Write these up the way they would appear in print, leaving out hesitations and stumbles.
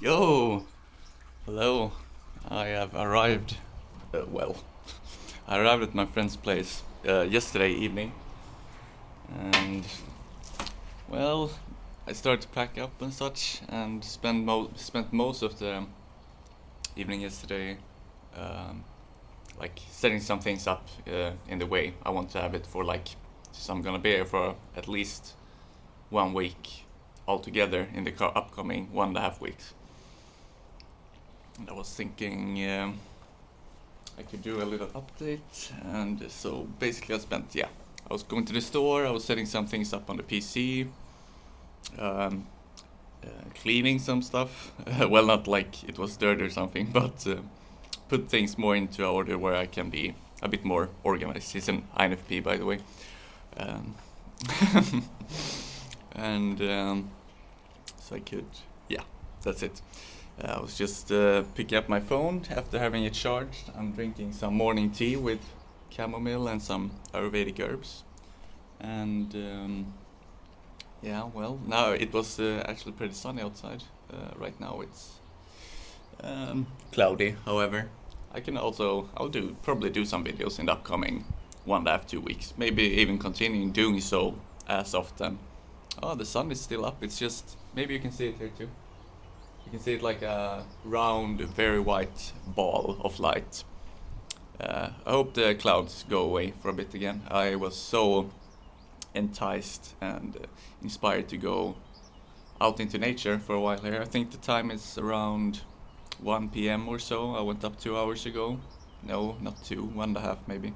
Yo! Hello. I have arrived. Well, I arrived at my friend's place yesterday evening, and well, I started to pack up and such, and spent most of the evening yesterday, um, like setting some things up in the way I want to have it for like. So I'm gonna be here for at least 1 week altogether in the upcoming 1.5 weeks. And I was thinking I could do a little update, and so basically I was going to the store, I was setting some things up on the PC, um, cleaning some stuff. Well, not like it was dirt or something, but put things more into order where I can be a bit more organized. He's an INFP, by the way. Um, and so I could, yeah, that's it. I was just picking up my phone after having it charged. I'm drinking some morning tea with chamomile and some Ayurvedic herbs. And yeah, well, now it was actually pretty sunny outside. Right now it's cloudy, however. I'll probably do some videos in the upcoming 1.5 2 weeks. Maybe even continuing doing so as often. Oh, the sun is still up. It's just, maybe you can see it here too. You can see it like a round, very white ball of light. I hope the clouds go away for a bit again. I was so enticed and inspired to go out into nature for a while here. I think the time is around 1 p.m. or so. I went up 2 hours ago. No, not 2, 1.5 maybe.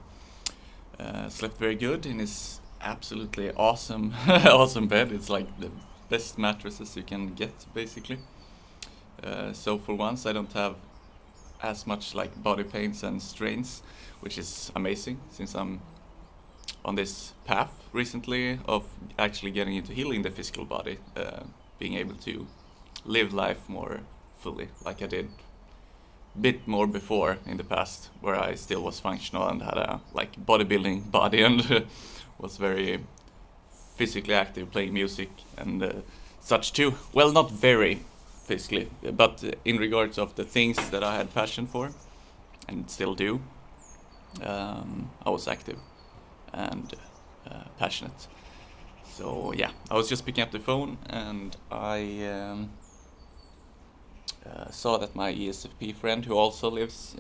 Slept very good in this absolutely awesome, awesome bed. It's like the best mattresses you can get, basically. So for once I don't have as much like body pains and strains, which is amazing since I'm on this path recently of actually getting into healing the physical body, being able to live life more fully like I did a bit more before in the past, where I still was functional and had a like bodybuilding body and was very physically active, playing music and such too. Well, not very physically, but in regards of the things that I had passion for and still do, I was active and passionate. So yeah, I was just picking up the phone and I saw that my ESFP friend, who also lives,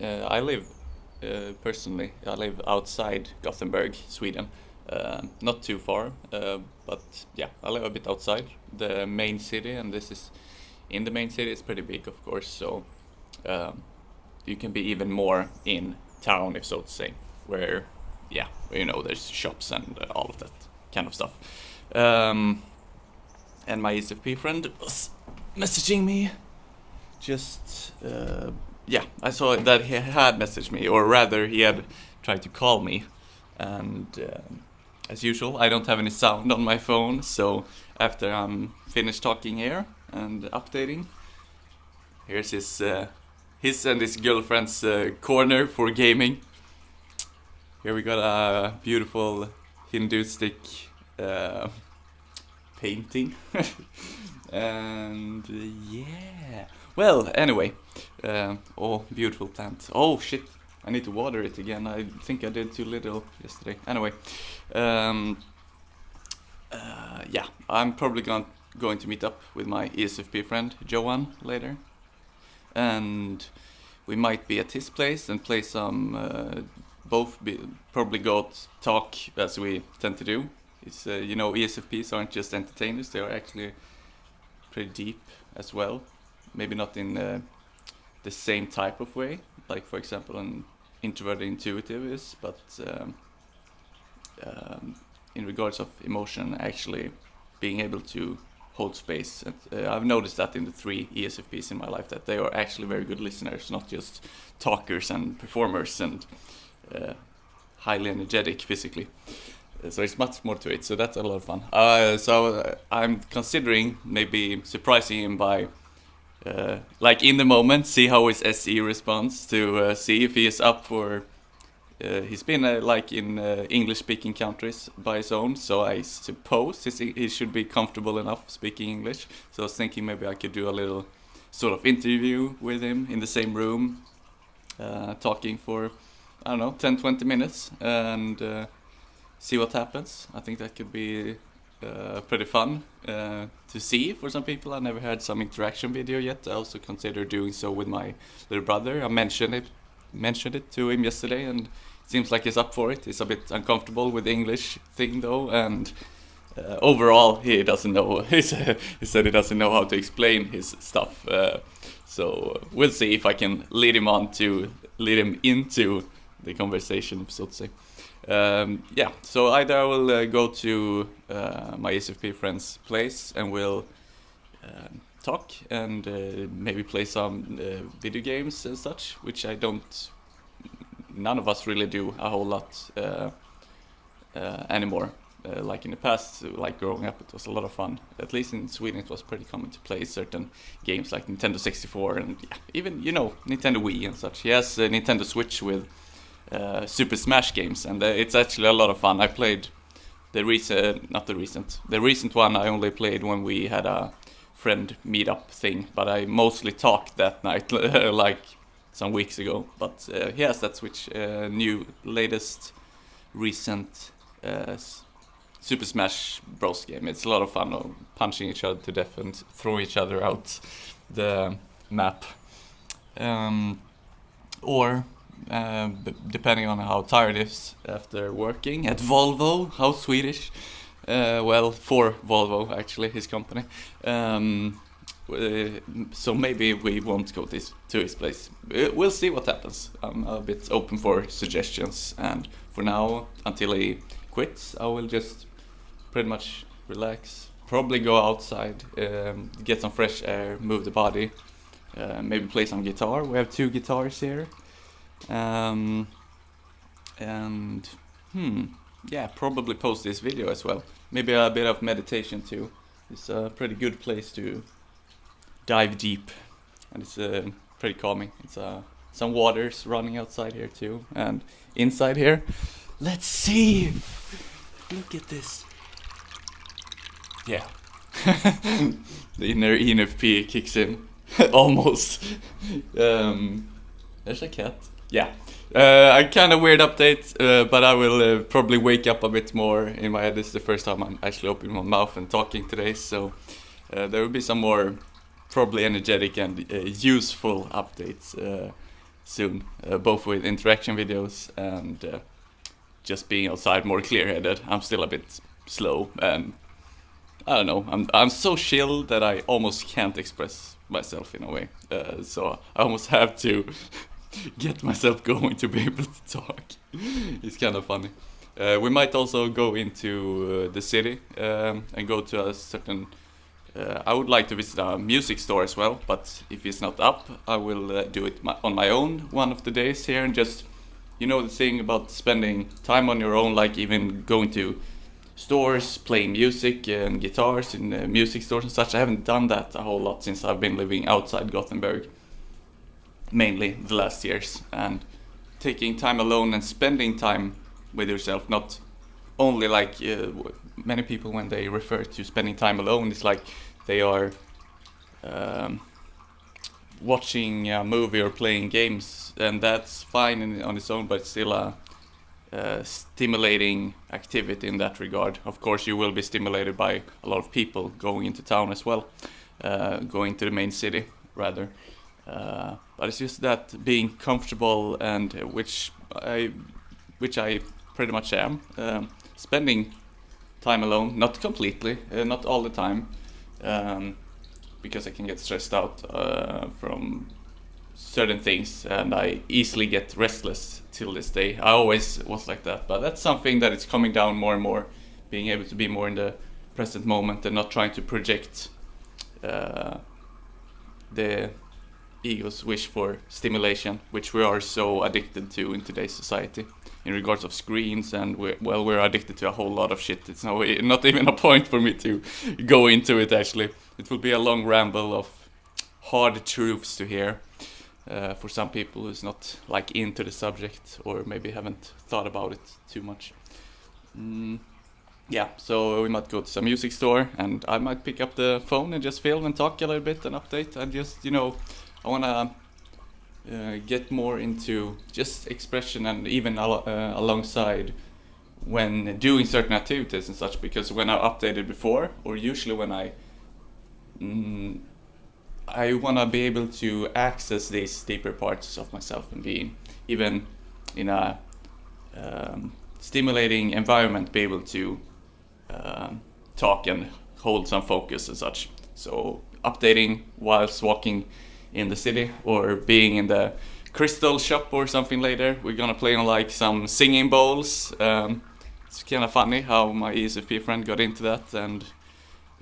personally, I live outside Gothenburg, Sweden, not too far, but yeah, I live a bit outside the main city, and this is in the main city. It's pretty big, of course, so you can be even more in town, if so to say, where there's shops and all of that kind of stuff. And my ESFP friend was messaging me. I saw that he had messaged me, or rather, he had tried to call me, and as usual, I don't have any sound on my phone, so after I'm finished talking here and updating, here's his and his girlfriend's corner for gaming. Here we got a beautiful Hinduistic painting. And yeah, well, anyway, oh, beautiful plant. Oh shit, I need to water it again. I think I did too little yesterday. Anyway, yeah, I'm probably going to meet up with my ESFP friend Johan later, and we might be at his place and play some. Probably go talk, as we tend to do. It's ESFPs aren't just entertainers; they are actually pretty deep as well. Maybe not in the same type of way, like for example an introverted intuitive is, but in regards of emotion, actually being able to hold space. And, I've noticed that in the 3 ESFPs in my life, that they are actually very good listeners, not just talkers and performers and highly energetic physically. So it's much more to it, so that's a lot of fun. I'm considering maybe surprising him by like in the moment, see how his SE responds, to see if he is up for. He's been like in English-speaking countries by his own, so I suppose he should be comfortable enough speaking English. So I was thinking maybe I could do a little sort of interview with him in the same room, talking for, I don't know, 10-20 minutes, and see what happens. I think that could be pretty fun to see for some people. I never had some interaction video yet. I also consider doing so with my little brother. I mentioned it to him yesterday, and it seems like he's up for it. He's a bit uncomfortable with the English thing though, and overall he doesn't know. He said he doesn't know how to explain his stuff. So we'll see if I can lead him into the conversation, so to say. Yeah, so either I will go to my ESFP friend's place and we'll talk and maybe play some video games and such, which none of us really do a whole lot anymore. Like in the past, like growing up, it was a lot of fun. At least in Sweden, it was pretty common to play certain games like Nintendo 64 and even, Nintendo Wii and such. He has a Nintendo Switch with Super Smash games, and it's actually a lot of fun. I played the recent one. I only played when we had a friend meetup thing, but I mostly talked that night, like some weeks ago. But he has that Switch, latest recent Super Smash Bros game. It's a lot of fun, punching each other to death and throwing each other out the map, or depending on how tired he is after working at Volvo. How Swedish? Well, for Volvo, actually, his company. So maybe we won't go to his place. We'll see what happens. I'm a bit open for suggestions, and for now, until he quits, I will just pretty much relax. Probably go outside, get some fresh air, move the body, maybe play some guitar. We have 2 guitars here. Probably post this video as well. Maybe a bit of meditation too. It's a pretty good place to dive deep, and it's pretty calming. It's some waters running outside here too, and inside here. Let's see. Look at this. Yeah. The inner ENFP kicks in. Almost. There's a cat. Yeah. A kind of weird update, but I will probably wake up a bit more in my head. This is the first time I'm actually opening my mouth and talking today, so there will be some more probably energetic and useful updates soon, both with interaction videos and just being outside more clear-headed. I'm still a bit slow, and I don't know, I'm so chill that I almost can't express myself in a way, so I almost have to get myself going to be able to talk. It's kind of funny. We might also go into the city and go to a certain I would like to visit a music store as well, but if it's not up, I will do it on my own one of the days here, and just, the thing about spending time on your own, like even going to stores, playing music and guitars in music stores and such. I haven't done that a whole lot since I've been living outside Gothenburg, mainly the last years, and taking time alone and spending time with yourself, not only like many people when they refer to spending time alone, it's like they are watching a movie or playing games, and that's fine on its own, but it's still a stimulating activity in that regard. Of course, you will be stimulated by a lot of people going into town as well, going to the main city rather. But it's just that being comfortable, and which I pretty much am, spending time alone, not completely, not all the time, because I can get stressed out from certain things, and I easily get restless till this day. I always was like that, but that's something that is coming down more and more, being able to be more in the present moment and not trying to project the ego's wish for stimulation, which we are so addicted to in today's society in regards of screens, and we're addicted to a whole lot of shit. It's not even a point for me to go into it. Actually, it will be a long ramble of hard truths to hear for some people who's not like into the subject, or maybe haven't thought about it too much. yeah, so we might go to some music store, and I might pick up the phone and just film and talk a little bit and update, and just, you know, I wanna get more into just expression, and even alongside when doing certain activities and such, because when I updated before, or usually when I wanna be able to access these deeper parts of myself and being even in a stimulating environment, be able to talk and hold some focus and such. So updating whilst walking in the city, or being in the crystal shop or something later. We're gonna play on like some singing bowls. It's kind of funny how my ESFP friend got into that and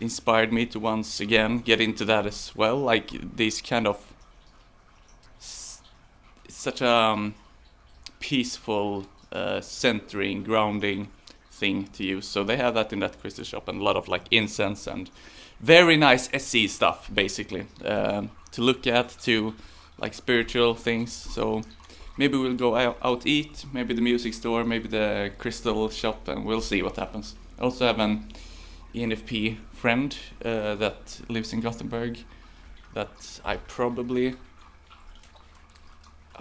inspired me to once again get into that as well. Like these kind of such a peaceful, centering, grounding thing to use. So they have that in that crystal shop, and a lot of like incense and very nice SE stuff, basically, to look at, to like spiritual things. So maybe we'll go out eat, maybe the music store, maybe the crystal shop, and we'll see what happens. I also have an ENFP friend that lives in Gothenburg that I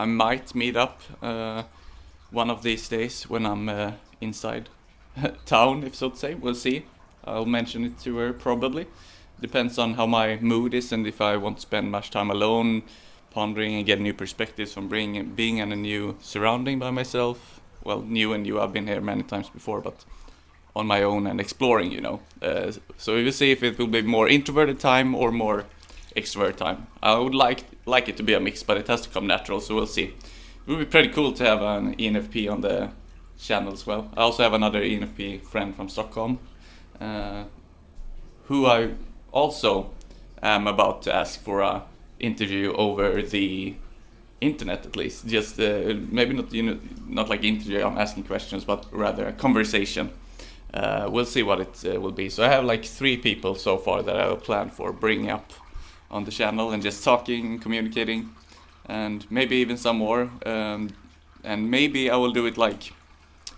might meet up one of these days when I'm inside town, if so to say. We'll see. I'll mention it to her probably. Depends on how my mood is, and if I want to spend much time alone, pondering and get new perspectives from being in a new surrounding by myself. Well, new and new, I've been here many times before, but on my own and exploring, you know. So we will see if it will be more introverted time or more extrovert time. I would like it to be a mix, but it has to come natural, so we'll see. It would be pretty cool to have an ENFP on the channel as well. I also have another ENFP friend from Stockholm, who I also am about to ask for a interview over the internet, at least. Just maybe not, you know, not like interview, I'm asking questions, but rather a conversation. We'll see what it will be. So I have like 3 people so far that I will plan for bringing up on the channel and just talking, communicating, and maybe even some more. And maybe I will do it like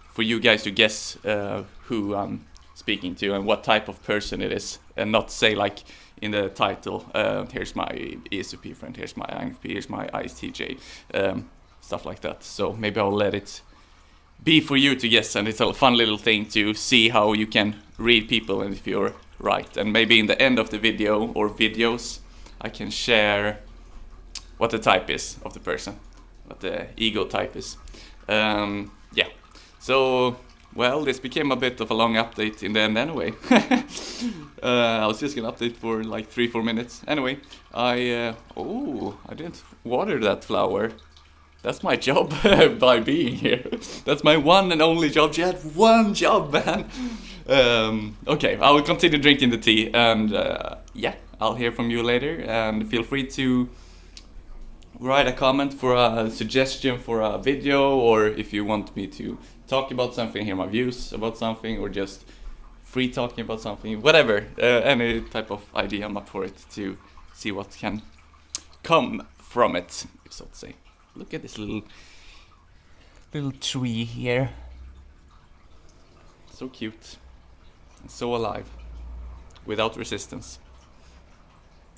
for you guys to guess who I'm speaking to and what type of person it is, and not say like in the title, here's my ESFP friend, here's my INFP, here's my ISTJ, stuff like that. So maybe I'll let it be for you to guess, and it's a fun little thing to see how you can read people and if you're right. And maybe in the end of the video or videos, I can share what the type is of the person, what the ego type is. Yeah, so well, this became a bit of a long update in the end anyway. I was just gonna update for like 3-4 minutes. Anyway, I didn't water that flower. That's my job by being here. That's my one and only job. She had one job, man. Okay, I will continue drinking the tea, and yeah, I'll hear from you later. And feel free to write a comment for a suggestion for a video, or if you want me to talk about something, hear my views about something, or just free talking about something, whatever, any type of idea, I'm up for it to see what can come from it, so to say. Look at this little tree here. So cute. And so alive. Without resistance.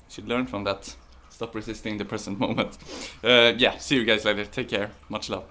Should learn from that. Stop resisting the present moment. Yeah, see you guys later. Take care. Much love.